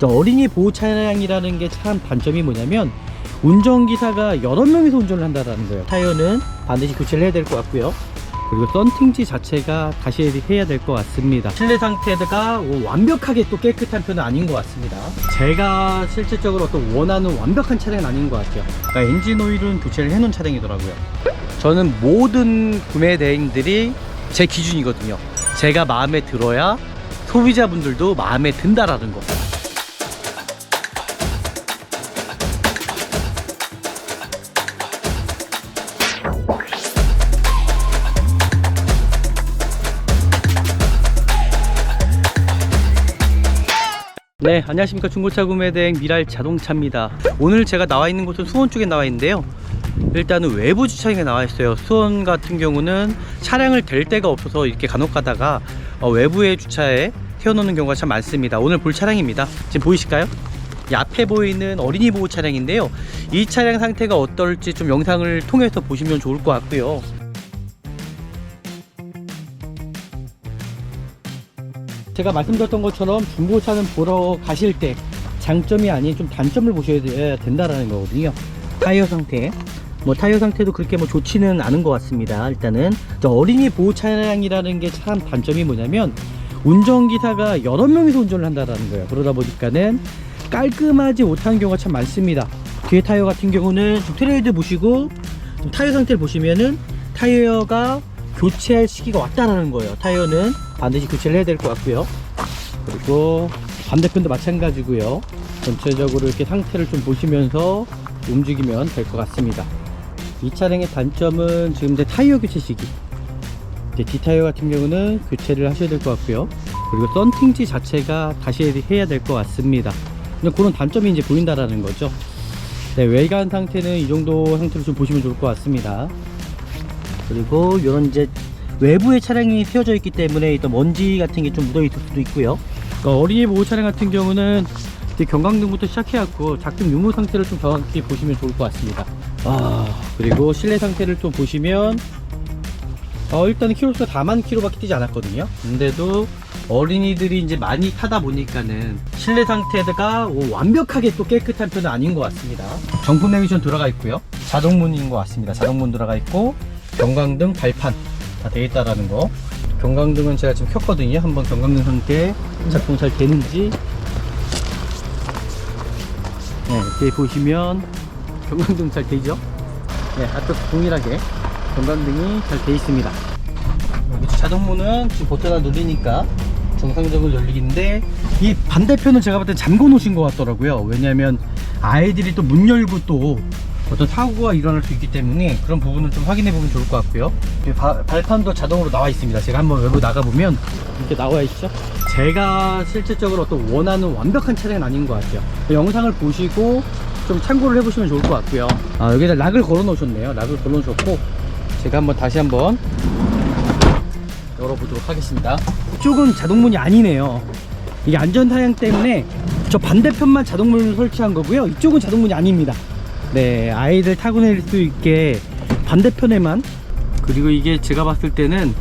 어린이 보호 차량이라는 게 참 단점이 뭐냐면 운전기사가 여러 명이서 운전을 한다는 거예요. 타이어는 반드시 교체를 해야 될 것 같고요. 그리고 썬팅지 자체가 다시 해야 될 것 같습니다. 실내 상태가 완벽하게 또 깨끗한 편은 아닌 것 같습니다. 제가 실질적으로 어떤 원하는 완벽한 차량은 아닌 것 같아요. 그러니까 엔진 오일은 교체를 해놓은 차량이더라고요. 저는 모든 구매 대행들이 제 기준이거든요. 제가 마음에 들어야 소비자분들도 마음에 든다라는 거. 네, 안녕하십니까. 중고차 구매대행 미랄 자동차입니다. 오늘 제가 나와 있는 곳은 수원 쪽에 나와 있는데요. 일단은 외부 주차장에 나와 있어요. 수원 같은 경우는 차량을 댈 데가 없어서 이렇게 간혹 가다가 외부의 주차에 세워놓는 경우가 참 많습니다. 오늘 볼 차량입니다. 지금 보이실까요? 이 앞에 보이는 어린이 보호 차량인데요. 이 차량 상태가 어떨지 좀 영상을 통해서 보시면 좋을 것 같고요. 제가 말씀드렸던 것처럼 중고차는 보러 가실 때 장점이 아닌 좀 단점을 보셔야 된다라는 거거든요. 타이어 상태, 타이어 상태도 그렇게 좋지는 않은 것 같습니다. 일단은 어린이 보호 차량이라는 게 참 단점이 뭐냐면 운전기사가 여러 명이서 운전을 한다라는 거예요. 그러다 보니까는 깔끔하지 못한 경우가 참 많습니다. 뒤에 타이어 같은 경우는 좀 트레이드 보시고 좀 타이어 상태를 보시면은 타이어가 교체할 시기가 왔다라는 거예요. 타이어는 반드시 교체를 해야 될 것 같고요. 그리고 반대편도 마찬가지고요. 전체적으로 이렇게 상태를 좀 보시면서 움직이면 될 것 같습니다. 이 차량의 단점은 지금 이제 타이어 교체 시기, 이제 뒷타이어 같은 경우는 교체를 하셔야 될 것 같고요. 그리고 썬팅지 자체가 다시 해야 될 것 같습니다. 그런 단점이 이제 보인다라는 거죠. 네, 외관 상태는 이 정도 상태로 좀 보시면 좋을 것 같습니다. 그리고 이런 이제 외부에 차량이 세워져 있기 때문에 또 먼지 같은 게 좀 묻어 있을 수도 있고요. 어린이 보호 차량 같은 경우는 이제 경광등부터 시작해갖고 작동 유무 상태를 좀 정확히 보시면 좋을 것 같습니다. 그리고 실내 상태를 좀 보시면 일단은 키로수가 4만 킬로밖에 뛰지 않았거든요. 근데도 어린이들이 이제 많이 타다 보니까는 실내 상태가 완벽하게 또 깨끗한 편은 아닌 것 같습니다. 정품 내비게이션 들어가 있고요. 자동문인 것 같습니다. 자동문 들어가 있고 경광등 발판 다 되어 있다라는 거. 경광등은 제가 지금 켰거든요. 한번 경광등 상태 작동 잘 되는지. 네, 이렇게 보시면 경광등 잘 되죠? 네, 앞쪽 동일하게 경광등이 잘 되어 있습니다. 자동문은 지금 버튼을 누르니까 정상적으로 열리는데 이 반대편은 제가 봤을 때 잠궈 놓으신 것 같더라고요. 왜냐하면 아이들이 또 문 열고 또 어떤 사고가 일어날 수 있기 때문에 그런 부분을 좀 확인해 보면 좋을 것 같고요. 발판도 자동으로 나와 있습니다. 제가 한번 외부 나가보면 이렇게 나와 있죠. 제가 실질적으로 어떤 원하는 완벽한 차량은 아닌 것 같아요. 영상을 보시고 좀 참고를 해보시면 좋을 것 같고요. 여기다 락을 걸어 놓으셨네요. 락을 걸어 놓으셨고 제가 한번 다시 한번 열어보도록 하겠습니다. 이쪽은 자동문이 아니네요. 이게 안전사양 때문에 저 반대편만 자동문을 설치한 거고요. 이쪽은 자동문이 아닙니다. 네, 아이들 타고 내릴 수 있게 반대편에만. 그리고 이게 제가 봤을 때는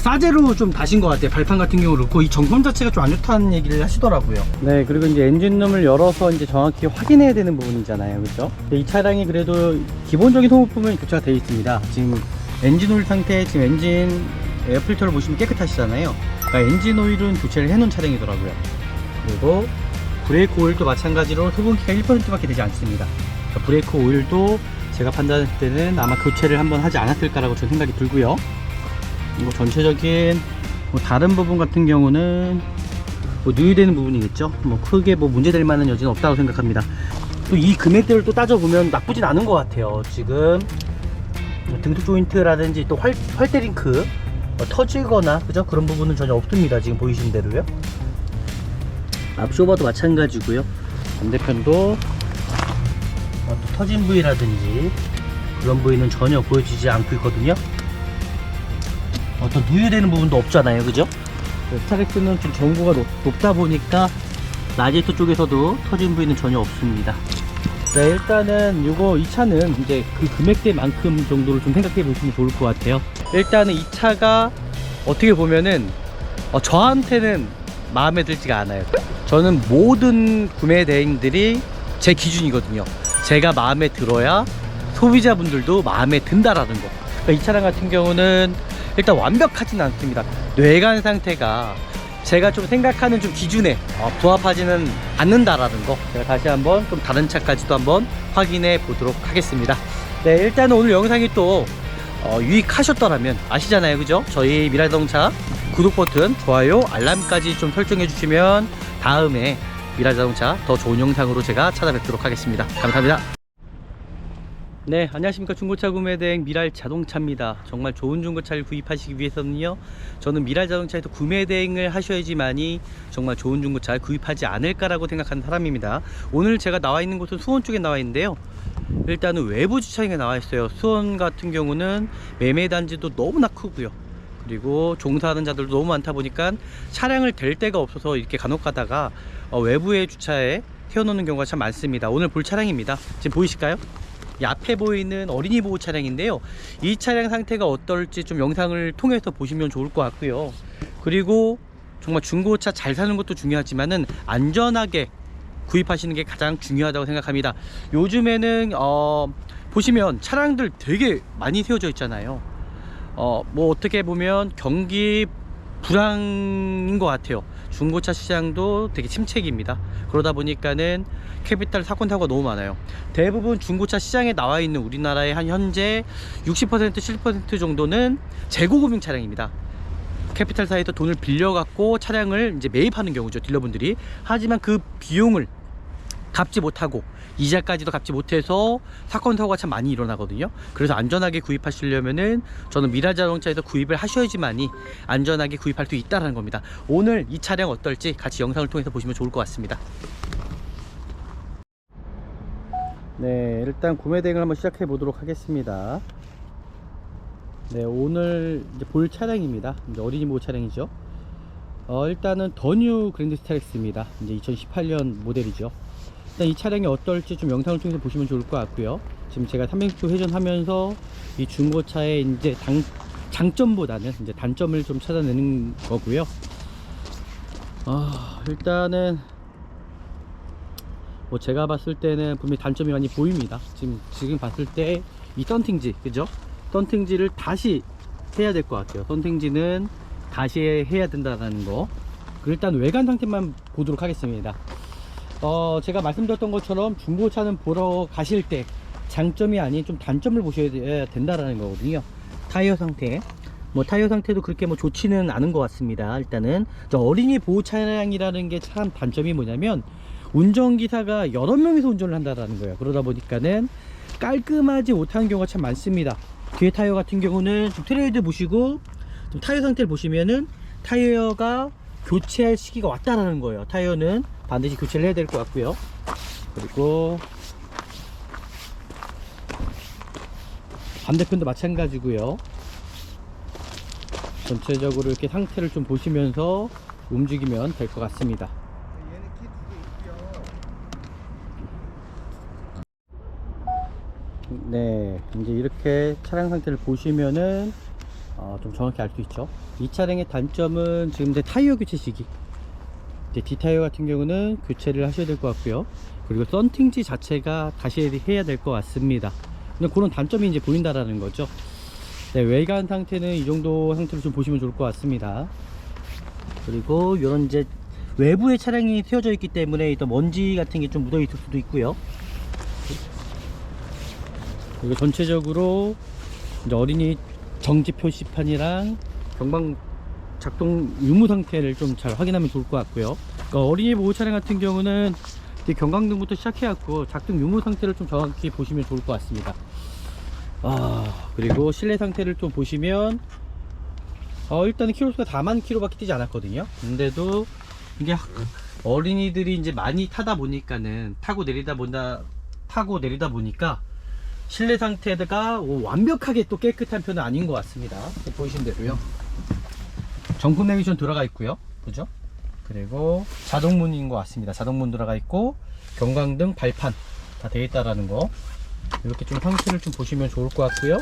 싸제로 좀 다신 것 같아요. 발판 같은 경우는 그렇고 이 정품 자체가 좀 안 좋다는 얘기를 하시더라고요. 네, 그리고 이제 엔진룸을 열어서 이제 정확히 확인해야 되는 부분이잖아요, 그렇죠? 이 차량이 그래도 기본적인 소모품은 교체가 되어 있습니다. 지금 엔진 오일 상태, 지금 엔진 에어필터를 보시면 깨끗하시잖아요. 그러니까 엔진 오일은 교체를 해놓은 차량이더라고요. 그리고 브레이크 오일도 마찬가지로 소분기가 1%밖에 되지 않습니다. 그러니까 브레이크 오일도 제가 판단할 때는 아마 교체를 한번 하지 않았을까라고 저는 생각이 들고요. 그리고 전체적인 다른 부분 같은 경우는 누유되는 부분이겠죠. 크게 문제될 만한 여지는 없다고 생각합니다. 또 이 금액대를 또 따져보면 나쁘진 않은 것 같아요. 지금 등속 조인트라든지 또 활대링크 터지거나 그죠? 그런 부분은 전혀 없습니다. 지금 보이신 대로요. 앞쇼버도 마찬가지고요. 반대편도 또 터진 부위라든지 그런 부위는 전혀 보여지지 않고 있거든요. 어떤 누유되는 부분도 없잖아요, 그죠? 스타렉스는 좀 전고가 높다 보니까 라디에이터 쪽에서도 터진 부위는 전혀 없습니다. 네, 일단은 이 차는 이제 그 금액대만큼 정도를 좀 생각해 보시면 좋을 것 같아요. 일단은 이 차가 어떻게 보면은 저한테는 마음에 들지가 않아요. 저는 모든 구매 대행들이 제 기준이거든요. 제가 마음에 들어야 소비자분들도 마음에 든다라는 거. 그러니까 이 차량 같은 경우는 일단 완벽하진 않습니다. 뇌관 상태가 제가 좀 생각하는 좀 기준에 부합하지는 않는다라는 거, 제가 다시 한번 좀 다른 차까지도 한번 확인해 보도록 하겠습니다. 네, 일단 오늘 영상이 또 유익하셨더라면 아시잖아요, 그죠? 저희 미라자동차 구독 버튼, 좋아요, 알람까지 좀 설정해 주시면 다음에 미라자동차 더 좋은 영상으로 제가 찾아뵙도록 하겠습니다. 감사합니다. 네, 안녕하십니까. 중고차 구매대행 미랄자동차입니다. 정말 좋은 중고차를 구입하시기 위해서는요, 저는 미랄자동차에서 구매대행을 하셔야지만이 정말 좋은 중고차를 구입하지 않을까라고 생각하는 사람입니다. 오늘 제가 나와 있는 곳은 수원 쪽에 나와 있는데요, 일단은 외부 주차장에 나와 있어요. 수원 같은 경우는 매매단지도 너무나 크고요, 그리고 종사하는 자들도 너무 많다 보니까 차량을 댈 데가 없어서 이렇게 간혹 가다가 외부의 주차에 세워놓는 경우가 참 많습니다. 오늘 볼 차량입니다. 지금 보이실까요? 이 앞에 보이는 어린이 보호 차량인데요, 이 차량 상태가 어떨지 좀 영상을 통해서 보시면 좋을 것 같고요. 그리고 정말 중고차 잘 사는 것도 중요하지만은 안전하게 구입하시는 게 가장 중요하다고 생각합니다. 요즘에는 보시면 차량들 되게 많이 세워져 있잖아요. 뭐 어떻게 보면 경기 불황인 것 같아요. 중고차 시장도 되게 침체기입니다. 그러다 보니까는 캐피탈 사건 사고가 너무 많아요. 대부분 중고차 시장에 나와 있는 우리나라의 한 현재 60% 70% 정도는 재고금융 차량입니다. 캐피탈사에서 돈을 빌려 갖고 차량을 이제 매입하는 경우죠, 딜러분들이. 하지만 그 비용을 갚지 못하고 이자까지도 갚지 못해서 사건 사고가 참 많이 일어나거든요. 그래서 안전하게 구입하시려면은 저는 미라자동차에서 구입을 하셔야지만이 안전하게 구입할 수 있다는 겁니다. 오늘 이 차량 어떨지 같이 영상을 통해서 보시면 좋을 것 같습니다. 네, 일단 구매 대행을 한번 시작해 보도록 하겠습니다. 네, 오늘 이제 볼 차량입니다. 이제 어린이 보호 차량이죠. 일단은 더 뉴 그랜드 스타렉스입니다. 이제 2018년 모델이죠. 일단 이 차량이 어떨지 좀 영상을 통해서 보시면 좋을 것 같고요. 지금 제가 360도 회전하면서 이 중고차의 이제 장점보다는 이제 단점을 좀 찾아내는 거고요. 일단은 뭐 제가 봤을 때는 분명히 단점이 많이 보입니다. 지금 봤을 때 이 썬팅지, 그죠? 썬팅지를 다시 해야 될 것 같아요. 썬팅지는 다시 해야 된다는 거. 일단 외관 상태만 보도록 하겠습니다. 제가 말씀드렸던 것처럼 중고차는 보러 가실 때 장점이 아닌 좀 단점을 보셔야 된다라는 거거든요. 타이어 상태, 뭐 타이어 상태도 그렇게 뭐 좋지는 않은 것 같습니다. 일단은 저 어린이 보호 차량이라는 게 참 단점이 뭐냐면 운전기사가 여러 명이서 운전을 한다라는 거예요. 그러다 보니까는 깔끔하지 못한 경우가 참 많습니다. 뒤에 타이어 같은 경우는 좀 트레이드 보시고 좀 타이어 상태를 보시면은 타이어가 교체할 시기가 왔다라는 거예요. 타이어는 반드시 교체를 해야 될 것 같고요. 그리고 반대편도 마찬가지고요. 전체적으로 이렇게 상태를 좀 보시면서 움직이면 될 것 같습니다. 네, 이제 이렇게 차량 상태를 보시면은 좀 정확히 알 수 있죠. 이 차량의 단점은 지금 이제 타이어 교체 시기, 이제 뒷타이어 같은 경우는 교체를 하셔야 될 것 같고요. 그리고 썬팅지 자체가 다시 해야 될 것 같습니다. 근데 그런 단점이 이제 보인다라는 거죠. 네, 외관 상태는 이 정도 상태로 좀 보시면 좋을 것 같습니다. 그리고 이런 이제 외부에 차량이 세워져 있기 때문에 또 먼지 같은 게 좀 묻어 있을 수도 있고요. 그리고 전체적으로 이제 어린이 정지 표시판이랑 경방 작동 유무 상태를 좀 잘 확인하면 좋을 것 같고요. 그러니까 어린이 보호 차량 같은 경우는 경광등부터 시작해갖고 작동 유무 상태를 좀 정확히 보시면 좋을 것 같습니다. 그리고 실내 상태를 좀 보시면 일단은 키로수가 4만 킬로밖에 뛰지 않았거든요. 근데도 이게 어린이들이 이제 많이 타다 보니까는 타고 내리다 보니까 실내 상태가 완벽하게 또 깨끗한 편은 아닌 것 같습니다. 보이신 대로요. 정품 내비전 들어가 있고요, 그죠? 그리고 자동문인 것 같습니다. 자동문 들어가 있고 경광등, 발판 다 되어 있다라는 거, 이렇게 좀 상태를 좀 보시면 좋을 것 같고요.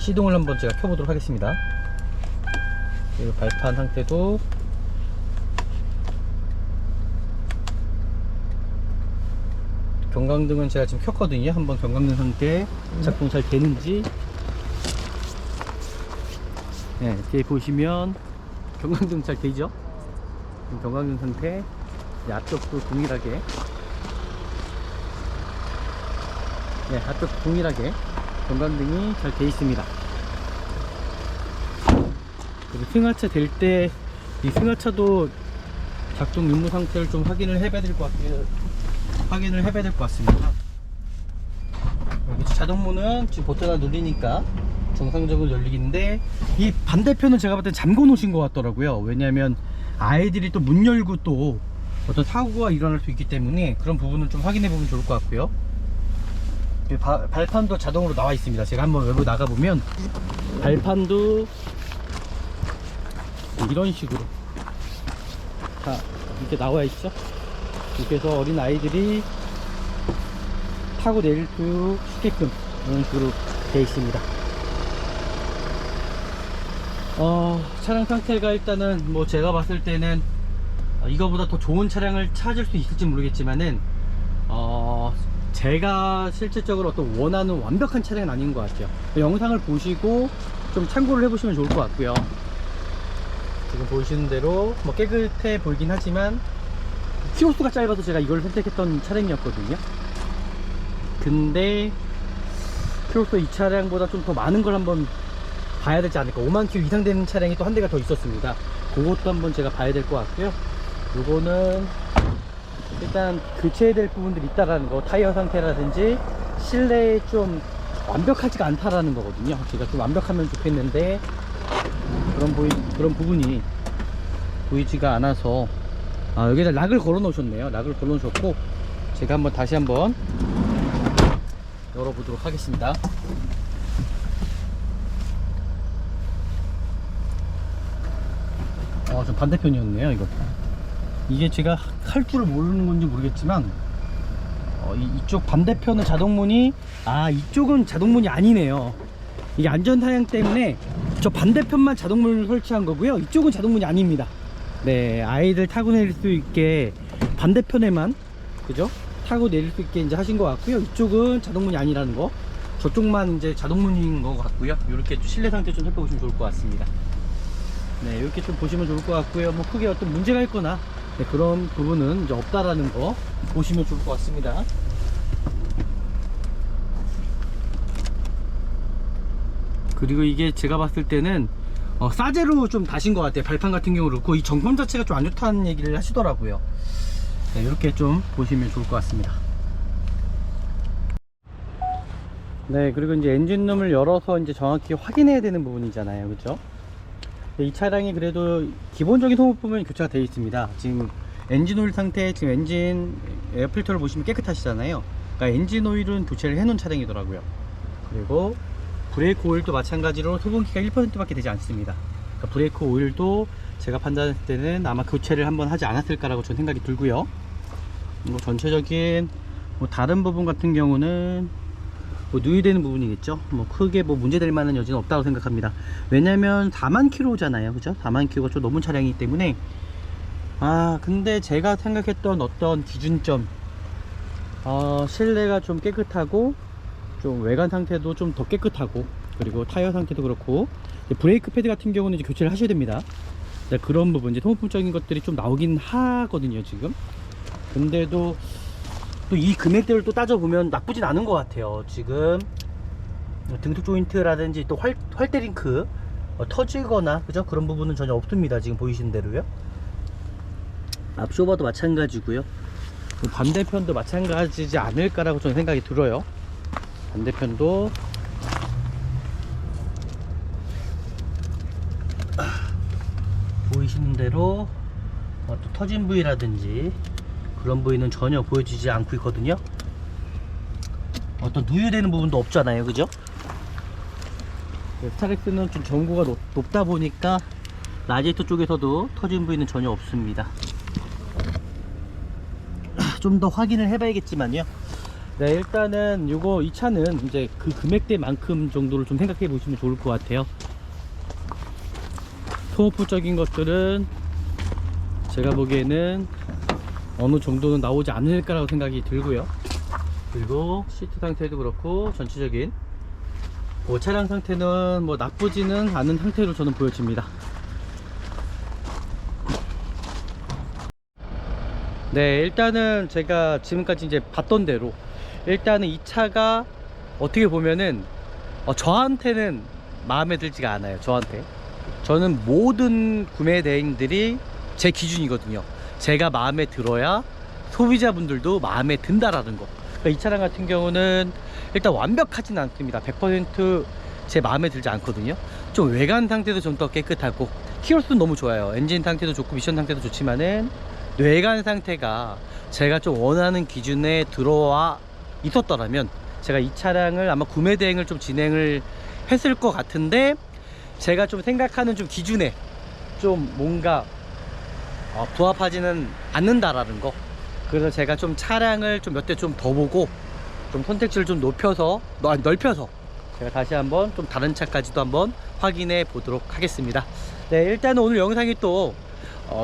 시동을 한번 제가 켜보도록 하겠습니다. 그리고 발판 상태도 경광등은 제가 지금 켰거든요. 한번 경광등 상태 작동 잘 되는지. 네, 뒤에 보시면 경광등 잘 되죠? 경광등 상태. 앞쪽도 동일하게. 네, 앞쪽도 동일하게 경광등이 잘 되어 있습니다. 그리고 승하차 될 때 이 승하차도 작동 유무 상태를 좀 확인을 해봐야 될 것 같습니다. 여기 자동문은 지금 버튼 하나 눌리니까 정상적으로 열리는데, 이 반대편은 제가 봤을 때 잠궈 놓으신 것 같더라고요. 왜냐하면 아이들이 또 문 열고 또 어떤 사고가 일어날 수 있기 때문에 그런 부분은 좀 확인해 보면 좋을 것 같고요. 발판도 자동으로 나와 있습니다. 제가 한번 외부 나가 보면 발판도 이런 식으로 다 이렇게 나와 있죠. 이렇게 해서 어린 아이들이 타고 내릴 수 있게끔 이런 식으로 되어 있습니다. 차량 상태가 일단은 뭐 제가 봤을 때는 이거보다 더 좋은 차량을 찾을 수 있을지 모르겠지만은 제가 실질적으로 어떤 원하는 완벽한 차량은 아닌 것 같아요. 영상을 보시고 좀 참고를 해보시면 좋을 것 같고요. 지금 보시는 대로 뭐 깨끗해 보이긴 하지만 키로수가 짧아서 제가 이걸 선택했던 차량이었거든요. 근데 키로수 이 차량보다 좀 더 많은 걸 한번 봐야 되지 않을까. 5만 킬로 이상 되는 차량이 또 한 대가 더 있었습니다. 그것도 한번 제가 봐야 될 것 같고요. 요거는 일단 교체해야 될 부분들이 있다라는 거, 타이어 상태라든지 실내에 좀 완벽하지가 않다라는 거거든요. 제가 좀 완벽하면 좋겠는데 그런 부분이 보이지가 않아서, 여기다 락을 걸어 놓으셨네요. 락을 걸어 놓으셨고, 제가 한번 다시 한번 열어보도록 하겠습니다. 좀 반대편이었네요. 이게 제가 할 줄을 모르는 건지 모르겠지만 이쪽 반대편은 자동문이, 이쪽은 자동문이 아니네요. 이게 안전사양 때문에 저 반대편만 자동문을 설치한 거고요. 이쪽은 자동문이 아닙니다. 네, 아이들 타고 내릴 수 있게 반대편에만, 그죠? 타고 내릴 수 있게 이제 하신 것 같고요. 이쪽은 자동문이 아니라는 거, 저쪽만 이제 자동문인 것 같고요. 이렇게 실내 상태 좀 살펴보시면 좋을 것 같습니다. 네, 이렇게 좀 보시면 좋을 것 같고요. 뭐 크게 어떤 문제가 있거나 그런 부분은 이제 없다라는 거 보시면 좋을 것 같습니다. 그리고 이게 제가 봤을 때는 싸제로 좀 다신 것 같아요. 발판 같은 경우는 그렇고, 이 정품 자체가 좀 안 좋다는 얘기를 하시더라고요. 네, 이렇게 좀 보시면 좋을 것 같습니다. 네, 그리고 이제 엔진룸을 열어서 이제 정확히 확인해야 되는 부분이잖아요, 그죠? 이 차량이 그래도 기본적인 소모품은 교체가 되어 있습니다. 지금 엔진 오일 상태, 지금 엔진 에어필터를 보시면 깨끗하시잖아요. 그러니까 엔진 오일은 교체를 해 놓은 차량이더라고요. 그리고 브레이크 오일도 마찬가지로 소분기가 1%밖에 되지 않습니다. 그러니까 브레이크 오일도 제가 판단했을 때는 아마 교체를 한번 하지 않았을까라고 저는 생각이 들고요. 뭐 전체적인 다른 부분 같은 경우는 누유되는 부분이겠죠. 뭐 크게 문제될 만한 여지는 없다고 생각합니다. 왜냐면 4만 킬로잖아요, 그죠? 4만 킬로가 좀 넘은 차량이기 때문에. 근데 제가 생각했던 어떤 기준점, 실내가 좀 깨끗하고, 좀 외관 상태도 좀 더 깨끗하고, 그리고 타이어 상태도 그렇고, 브레이크 패드 같은 경우는 이제 교체를 하셔야 됩니다. 그런 부분, 이제 소모품적인 것들이 좀 나오긴 하거든요, 지금. 근데도 또 이 금액대를 또 따져보면 나쁘진 않은 것 같아요. 지금 등속 조인트라든지 또 활대 링크 터지거나, 그죠? 그런 부분은 전혀 없습니다. 지금 보이시는 대로요. 앞쇼버도 마찬가지고요. 반대편도 마찬가지지 않을까라고 저는 생각이 들어요. 반대편도 보이시는 대로 또 터진 부위라든지 그런 부위는 전혀 보여지지 않고 있거든요. 어떤 누유되는 부분도 없잖아요, 그죠? 스타렉스는 좀 전구가 높다 보니까 라디에이터 쪽에서도 터진 부위는 전혀 없습니다. 좀 더 확인을 해봐야겠지만요. 네, 일단은 이 차는 이제 그 금액대만큼 정도를 좀 생각해 보시면 좋을 것 같아요. 소모품적인 것들은 제가 보기에는 어느 정도는 나오지 않을까라고 생각이 들고요. 그리고 시트 상태도 그렇고 전체적인 뭐 차량 상태는 뭐 나쁘지는 않은 상태로 저는 보여집니다. 네, 일단은 제가 지금까지 이제 봤던 대로 일단은 이 차가 어떻게 보면은 저한테는 마음에 들지가 않아요. 저는 모든 구매 대행들이 제 기준이거든요. 제가 마음에 들어야 소비자분들도 마음에 든다라는 거. 그러니까 이 차량 같은 경우는 일단 완벽하진 않습니다. 100% 제 마음에 들지 않거든요. 좀 외관 상태도 좀 더 깨끗하고 키로수는 너무 좋아요. 엔진 상태도 좋고 미션 상태도 좋지만은 외관 상태가 제가 좀 원하는 기준에 들어와 있었더라면 제가 이 차량을 아마 구매 대행을 좀 진행을 했을 것 같은데, 제가 좀 생각하는 좀 기준에 좀 뭔가 부합하지는 않는다라는 거. 그래서 제가 좀 차량을 좀 몇 대 좀 더 보고 좀 선택지를 좀 넓혀서 제가 다시 한번 좀 다른 차까지도 한번 확인해 보도록 하겠습니다. 네, 일단은 오늘 영상이 또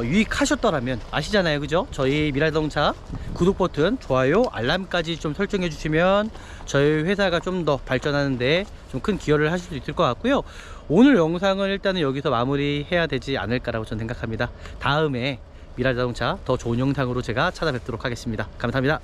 유익하셨더라면 아시잖아요, 그죠? 저희 미라자동차 구독 버튼, 좋아요, 알람까지 좀 설정해 주시면 저희 회사가 좀 더 발전하는데 좀 큰 기여를 하실 수 있을 것 같고요. 오늘 영상은 일단은 여기서 마무리해야 되지 않을까라고 저는 생각합니다. 다음에 미라자동차 더 좋은 영상으로 제가 찾아뵙도록 하겠습니다. 감사합니다.